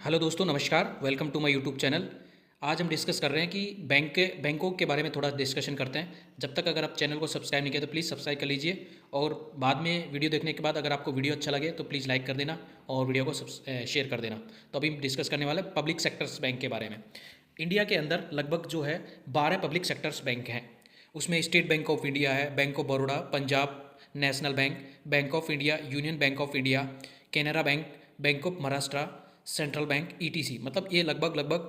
Hello दोस्तों, नमस्कार। Welcome to my YouTube channel. आज हम डिस्कस कर रहे हैं कि बैंकों के बारे में थोड़ा डिस्कशन करते हैं। जब तक अगर आप चैनल को सब्सक्राइब नहीं किया तो प्लीज़ सब्सक्राइब कर लीजिए, और बाद में वीडियो देखने के बाद अगर आपको वीडियो अच्छा लगे तो प्लीज़ लाइक कर देना और वीडियो को शेयर कर देना। तो अभी हम डिस्कस करने वाले हैं पब्लिक सेक्टर्स बैंक के बारे में। इंडिया के अंदर लगभग जो है 12 पब्लिक सेक्टर्स बैंक हैं। उसमें स्टेट बैंक ऑफ इंडिया है, bank of Baroda, Punjab national bank, bank of India, union bank of India, Canara bank, bank of Maharashtra, central bank, etc. मतलब ये लगभग लगभग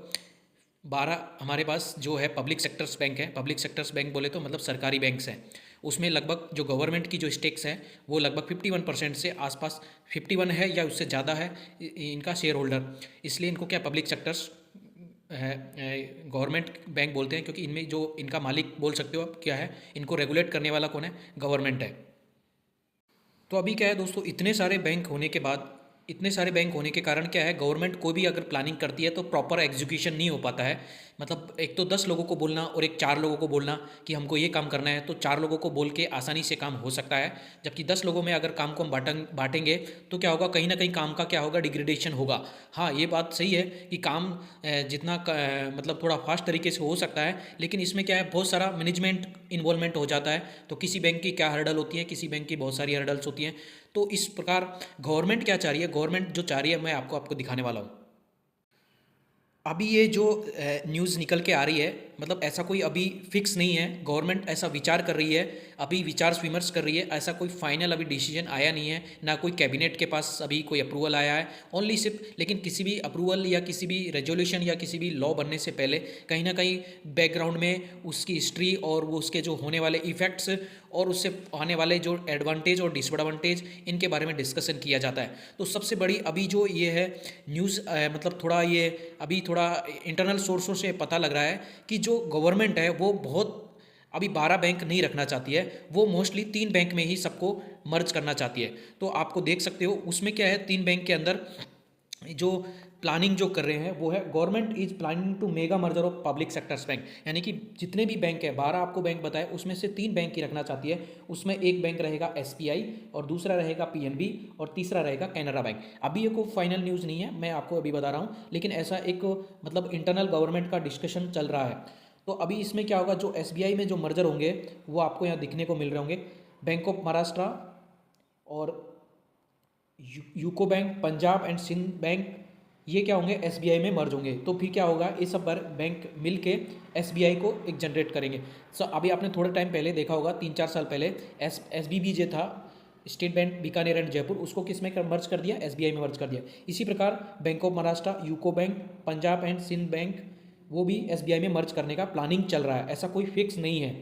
12 हमारे पास जो है पब्लिक सेक्टर्स बैंक है। पब्लिक सेक्टर्स बैंक बोले तो मतलब सरकारी बैंक्स हैं। उसमें लगभग जो गवर्नमेंट की जो स्टेक्स है वो लगभग 51% से आसपास, 51 है या उससे ज़्यादा है इनका शेयर होल्डर। इसलिए इनको क्या पब्लिक सेक्टर्स है, गवर्नमेंट बैंक बोलते हैं, क्योंकि इनमें जो इनका मालिक बोल सकते हो आप क्या है, इनको रेगुलेट करने वाला कौन है? गवर्नमेंट है। तो अभी क्या है दोस्तों, इतने सारे बैंक होने के कारण क्या है, गवर्नमेंट कोई भी अगर प्लानिंग करती है तो प्रॉपर एग्जीक्यूशन नहीं हो पाता है। मतलब एक तो 10 लोगों को बोलना और एक 4 लोगों को बोलना कि हमको ये काम करना है, तो 4 लोगों को बोल के आसानी से काम हो सकता है। जबकि 10 लोगों में अगर काम को हम बांटेंगे तो क्या होगा, कहीं ना कहीं काम का क्या होगा, डिग्रेडेशन होगा। हाँ, ये बात सही है कि काम जितना मतलब थोड़ा फास्ट तरीके से हो सकता है, लेकिन इसमें क्या है, बहुत सारा मैनेजमेंट इन्वॉल्वमेंट हो जाता है। तो किसी बैंक की क्या हर्डल होती है, किसी बैंक की बहुत सारी हर्डल्स होती हैं। तो इस प्रकार गवर्नमेंट क्या चाह रही है, गवर्नमेंट जो चाह रही है मैं आपको दिखाने वाला हूँ। अभी ये जो न्यूज़ निकल के आ रही है, मतलब ऐसा कोई अभी फिक्स नहीं है। गवर्नमेंट ऐसा विचार कर रही है, अभी विचार विमर्श कर रही है। ऐसा कोई फाइनल अभी डिसीजन आया नहीं है, ना कोई कैबिनेट के पास अभी कोई अप्रूवल आया है। ओनली सिर्फ, लेकिन किसी भी अप्रूवल या किसी भी रेजोल्यूशन या किसी भी लॉ बनने से पहले कहीं ना कहीं बैकग्राउंड में उसकी हिस्ट्री और वो उसके जो होने वाले इफ़ेक्ट्स और उससे आने वाले जो एडवांटेज और डिसएडवांटेज, इनके बारे में डिस्कशन किया जाता है। तो सबसे बड़ी अभी जो ये है न्यूज़, मतलब थोड़ा ये अभी थोड़ा इंटरनल सोर्सों से पता लग रहा है कि जो गवर्नमेंट है वो बहुत अभी 12 बैंक नहीं रखना चाहती है। वो मोस्टली 3 बैंक में ही सबको मर्ज करना चाहती है। तो आपको देख सकते हो उसमें क्या है, 3 बैंक के अंदर जो प्लानिंग जो कर रहे हैं वो है, government is planning to mega merger of public sectors bank. यानी कि जितने भी बैंक है, 12 आपको बैंक बताए, उसमें से 3 बैंक ही रखना चाहती है। उसमें एक बैंक रहेगा एसबीआई, और दूसरा रहेगा पीएनबी, और तीसरा रहेगा कैनरा बैंक। अभी ये कोई फाइनल न्यूज़ नहीं है, मैं आपको अभी बता रहा हूँ, लेकिन ऐसा एक मतलब इंटरनल गवर्नमेंट का डिस्कशन चल रहा है। तो अभी इसमें क्या होगा, जो एसबीआई में जो मर्जर होंगे वो आपको यहाँ दिखने को मिल रहे होंगे। बैंक ऑफ महाराष्ट्र और UCO bank, Punjab and Sind bank, ये क्या होंगे, एसबीआई में मर्ज होंगे। तो फिर क्या होगा, ये सब बैंक मिल के एसबीआई को एक जनरेट करेंगे। सो अभी आपने थोड़े टाइम पहले देखा होगा, 3-4 साल पहले एसबीबी जो था, state bank Bikaner and Jaipur, उसको किस में मर्ज कर दिया, एसबीआई में मर्ज कर दिया। इसी प्रकार bank of Maharashtra, UCO bank, Punjab and Sind bank, वो भी एसबीआई में मर्ज करने का प्लानिंग चल रहा है। ऐसा कोई फिक्स नहीं है।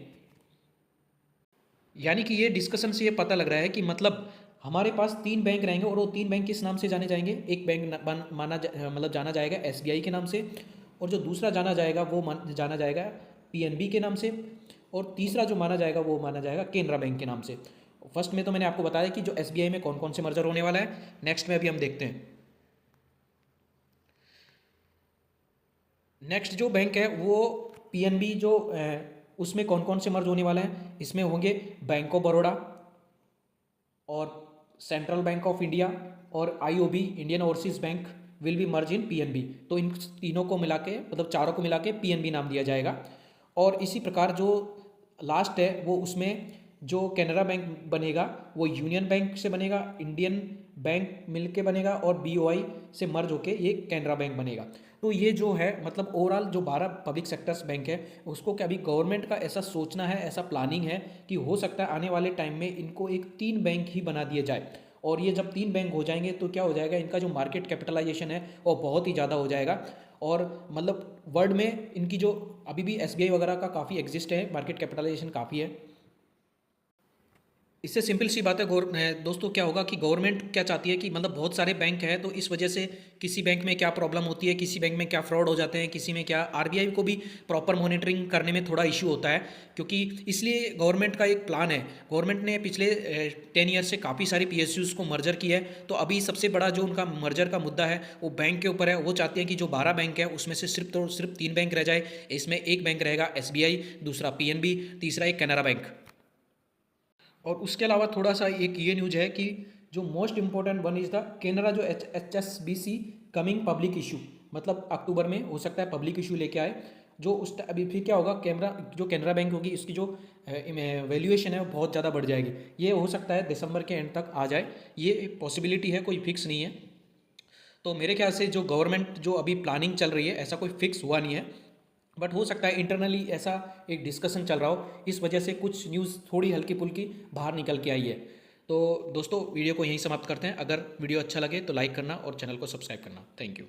यानी कि ये डिस्कशन से ये पता लग रहा है कि मतलब हमारे पास 3 बैंक रहेंगे, और वो 3 बैंक किस नाम से जाने जाएंगे। एक बैंक मतलब जाना जाएगा एसबीआई के नाम से, और जो दूसरा जाना जाएगा वो जाना जाएगा पीएनबी के नाम से, और तीसरा जो माना जाएगा वो माना जाएगा केनरा बैंक के नाम से। फर्स्ट में तो मैंने आपको बताया कि जो एसबीआई में कौन कौन से मर्जर होने वाला है। नेक्स्ट में अभी हम देखते हैं। नेक्स्ट जो बैंक है वो पीएनबी, जो उसमें कौन कौन से मर्ज होने वाले हैं, इसमें होंगे बैंक ऑफ बड़ौदा और सेंट्रल बैंक ऑफ इंडिया और IOB, Indian overseas bank, will be merge in PNB. तो इन तीनों को मिला के, मतलब चारों को मिला के पीएनबी नाम दिया जाएगा। और इसी प्रकार जो लास्ट है वो, उसमें जो कैनरा बैंक बनेगा वो यूनियन बैंक से बनेगा, इंडियन बैंक मिल के बनेगा, और बीओआई से मर्ज होके ये कैनरा बैंक बनेगा। तो ये जो है, मतलब ओवरऑल जो 12 पब्लिक सेक्टर्स बैंक है, उसको क्या अभी गवर्नमेंट का ऐसा सोचना है, ऐसा प्लानिंग है कि हो सकता है आने वाले टाइम में इनको एक 3 बैंक ही बना दिए जाए। और ये जब 3 बैंक हो जाएंगे तो क्या हो जाएगा, इनका जो मार्केट कैपिटलाइजेशन है वो बहुत ही ज़्यादा हो जाएगा। और मतलब वर्ल्ड में इनकी जो अभी भी एसबीआई वगैरह का काफ़ी एग्जिस्ट है, मार्केट कैपिटलाइजेशन काफ़ी है। इससे सिंपल सी बात है दोस्तों, क्या होगा कि गवर्नमेंट क्या चाहती है कि मतलब बहुत सारे बैंक हैं, तो इस वजह से किसी बैंक में क्या प्रॉब्लम होती है, किसी बैंक में क्या फ्रॉड हो जाते हैं, किसी में क्या, आरबीआई को भी प्रॉपर मॉनिटरिंग करने में थोड़ा इशू होता है। क्योंकि इसलिए गवर्नमेंट का एक प्लान है। गवर्नमेंट ने पिछले 10 ईयर से काफ़ी सारी पीएसयूज़ को मर्जर किया है। तो अभी सबसे बड़ा जो उनका मर्जर का मुद्दा है वो बैंक के ऊपर है। वो चाहते हैं कि जो 12 बैंक है उसमें से सिर्फ 3 बैंक रह जाए। इसमें एक बैंक रहेगा एसबीआई, दूसरा पीएनबी, तीसरा एक कैनरा बैंक। और उसके अलावा थोड़ा सा एक ये न्यूज है कि जो most important one is the Canara, जो H H S B C coming public issue, मतलब अक्टूबर में हो सकता है पब्लिक इशू लेके आए, जो उस अभी फिर क्या होगा, कैनरा बैंक होगी इसकी जो वैल्यूएशन है वो बहुत ज़्यादा बढ़ जाएगी। ये हो सकता है दिसंबर के एंड तक आ जाए, ये पॉसिबिलिटी है, कोई फिक्स नहीं है। तो मेरे ख्याल से जो गवर्नमेंट जो अभी प्लानिंग चल रही है ऐसा कोई फिक्स हुआ नहीं है, बट हो सकता है इंटरनली ऐसा एक डिस्कशन चल रहा हो, इस वजह से कुछ न्यूज़ थोड़ी हल्की फुल्की बाहर निकल के आई है। तो दोस्तों वीडियो को यहीं समाप्त करते हैं। अगर वीडियो अच्छा लगे तो लाइक करना और चैनल को सब्सक्राइब करना। Thank you.